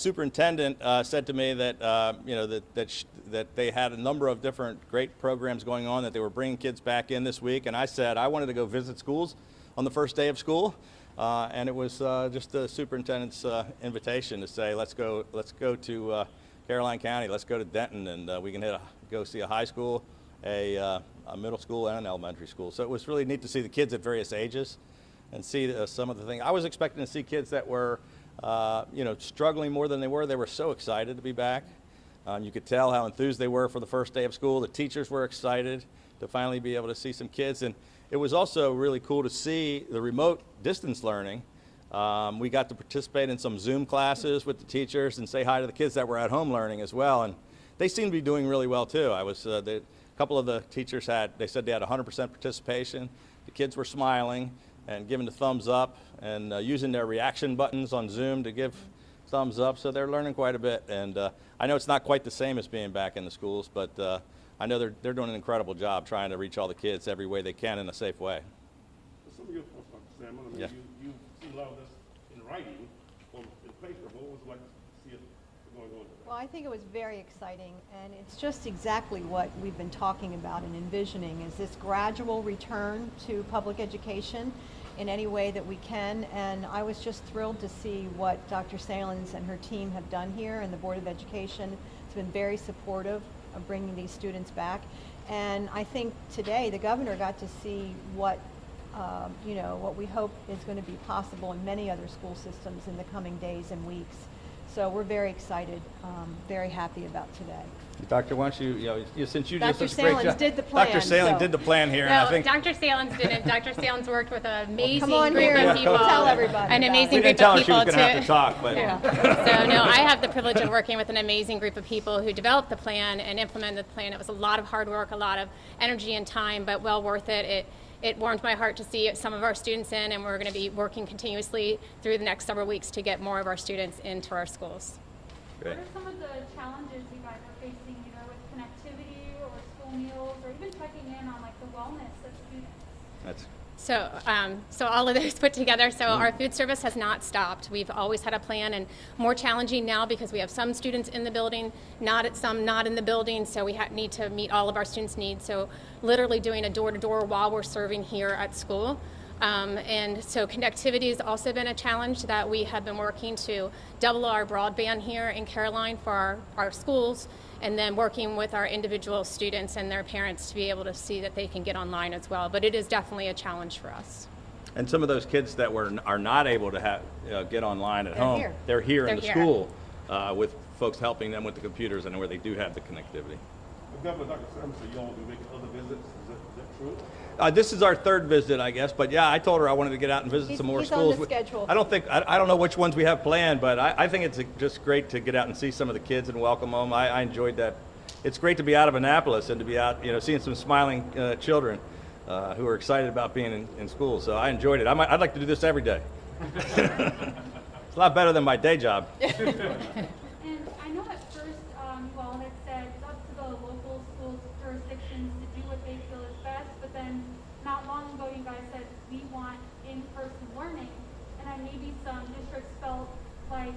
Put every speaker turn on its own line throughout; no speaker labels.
Superintendent said to me that that they had a number of different great programs going on, that they were bringing kids back in this week, and I said I wanted to go visit schools on the first day of school, and it was just the superintendent's invitation to say let's go to Caroline County, let's go to Denton, and we can go see a high school, a middle school, and an elementary school. So it was really neat to see the kids at various ages and see some of the things. I was expecting to see kids that were struggling more than they were. They were so excited to be back. You could tell how enthused they were for the first day of school. The teachers were excited to finally be able to see some kids. And it was also really cool to see the remote distance learning. We got to participate in some Zoom classes with the teachers and say hi to the kids that were at home learning as well. And they seemed to be doing really well too. A couple of the teachers they said they had 100% participation. The kids were smiling and giving the thumbs up and using their reaction buttons on Zoom to give thumbs up. So they're learning quite a bit. And I know it's not quite the same as being back in the schools, but I know they're doing an incredible job trying to reach all the kids every way they can in a safe way.
Some of your thoughts, Dr. Salmon, I mean,
Yeah.
you see a lot of this in writing in paper, but what was it like to see it going on?
Well, I think it was very exciting, and it's just exactly what we've been talking about and envisioning, is this gradual return to public education in any way that we can. And I was just thrilled to see what Dr. Salins and her team have done here, and the Board of Education has been very supportive of bringing these students back. And I think today the governor got to see what what we hope is going to be possible in many other school systems in the coming days and weeks. So we're very excited, very happy about today.
Doctor, why don't since you did
Dr.
such a great
Salins
job.
did the plan.
Dr. Salins did the plan here, and I
No,
think
Dr. Salins didn't. Dr. Salins worked with an amazing
Come on
group
here,
of people.
tell everybody
An
about
amazing
we
group
didn't tell
of
her she was
people
going to have to talk, but
So no, I have the privilege of working with an amazing group of people who developed the plan and implemented the plan. It was a lot of hard work, a lot of energy and time, but well worth it. It warmed my heart to see some of our students in, and we're going to be working continuously through the next several weeks to get more of our students into our schools.
Great.
What are some of the challenges you guys are facing, with connectivity or school meals, or even checking in on the wellness of students?
So all of those put together. So our food service has not stopped. We've always had a plan, and more challenging now because we have some students in the building, some not in the building. So we need to meet all of our students' needs. So literally doing a door-to-door while we're serving here at school. And so connectivity has also been a challenge that we have been working to double our broadband here in Caroline for our schools, and then working with our individual students and their parents to be able to see that they can get online as well. But it is definitely a challenge for us.
And some of those kids that are not able to get online at home, they're here in the school with folks helping them with the computers and where they do have the connectivity.
Governor, Dr. Salmon said you all will be making other visits. Is that true?
This is our third visit, I guess, but yeah, I told her I wanted to get out and visit some more schools.
He's on the schedule.
I don't know which ones we have planned, but I think it's just great to get out and see some of the kids and welcome them. I enjoyed that. It's great to be out of Annapolis and to be out, seeing some smiling children who are excited about being in school. So I enjoyed it. I'd like to do this every day. It's a lot better than my day job.
And I know at first you all had said it's up to the local school jurisdictions to do what they feel is best, but then not long ago you guys said we want in-person learning, and maybe some districts felt like,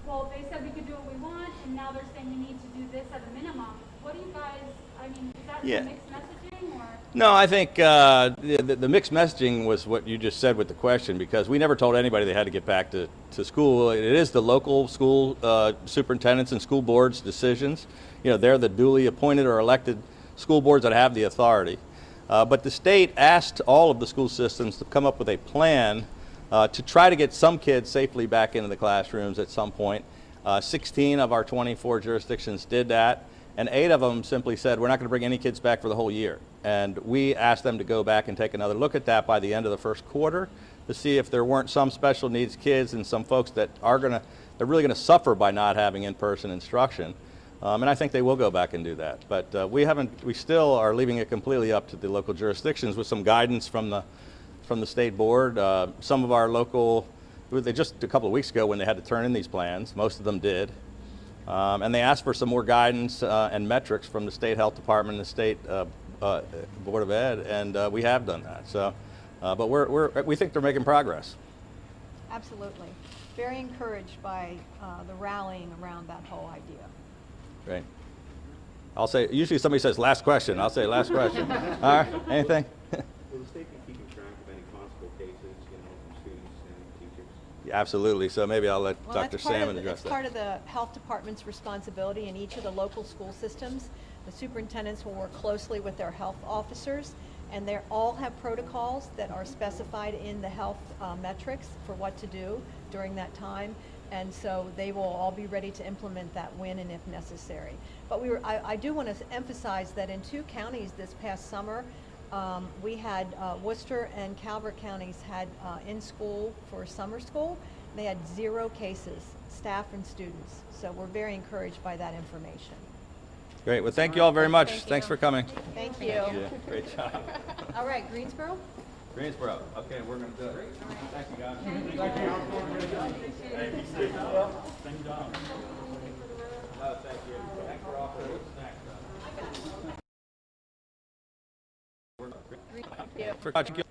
well, they said we could do what we want, and now they're saying we need to do this at a minimum. What do you guys, is that mixed messaging, or?
No, I think the mixed messaging was what you just said with the question, because we never told anybody they had to get back to school. It is the local school superintendents and school boards' decisions. They're the duly appointed or elected school boards that have the authority. But the state asked all of the school systems to come up with a plan to try to get some kids safely back into the classrooms at some point. 16 of our 24 jurisdictions did that, and 8 of them simply said, we're not going to bring any kids back for the whole year. And we asked them to go back and take another look at that by the end of the first quarter to see if there weren't some special needs kids and some folks that they're really going to suffer by not having in-person instruction. And I think they will go back and do that. But we still are leaving it completely up to the local jurisdictions with some guidance from the state board. Some of our local, just a couple of weeks ago when they had to turn in these plans, most of them did. And they asked for some more guidance and metrics from the state health department and the state board of ed, and we have done that. So, but we think they're making progress.
Absolutely. very encouraged by the rallying around that whole idea.
Great. I'll say, usually somebody says last question. I'll say last question. All right, anything?
Will the state be keeping track of any possible cases, from students and teachers?
Yeah, absolutely. So maybe I'll let
Well,
Dr.
that's part of
Salmon
the-
address
It's part
that.
of the health department's responsibility in each of the local school systems. The superintendents will work closely with their health officers, and they all have protocols that are specified in the health metrics for what to do during that time. And so they will all be ready to implement that when and if necessary. But I do want to emphasize that in 2 counties this past summer, we had Worcester and Calvert counties had in school for summer school. They had 0 cases, staff and students. So we're very encouraged by that information.
Great. Well, thank you all very much.
Thank you.
Thanks for coming.
Thank you.
Yeah, great job.
All right, Greensboro?
Greensboro. Okay, we're going to do it. Thank you, guys. Thank you. Thanks for offering snacks. For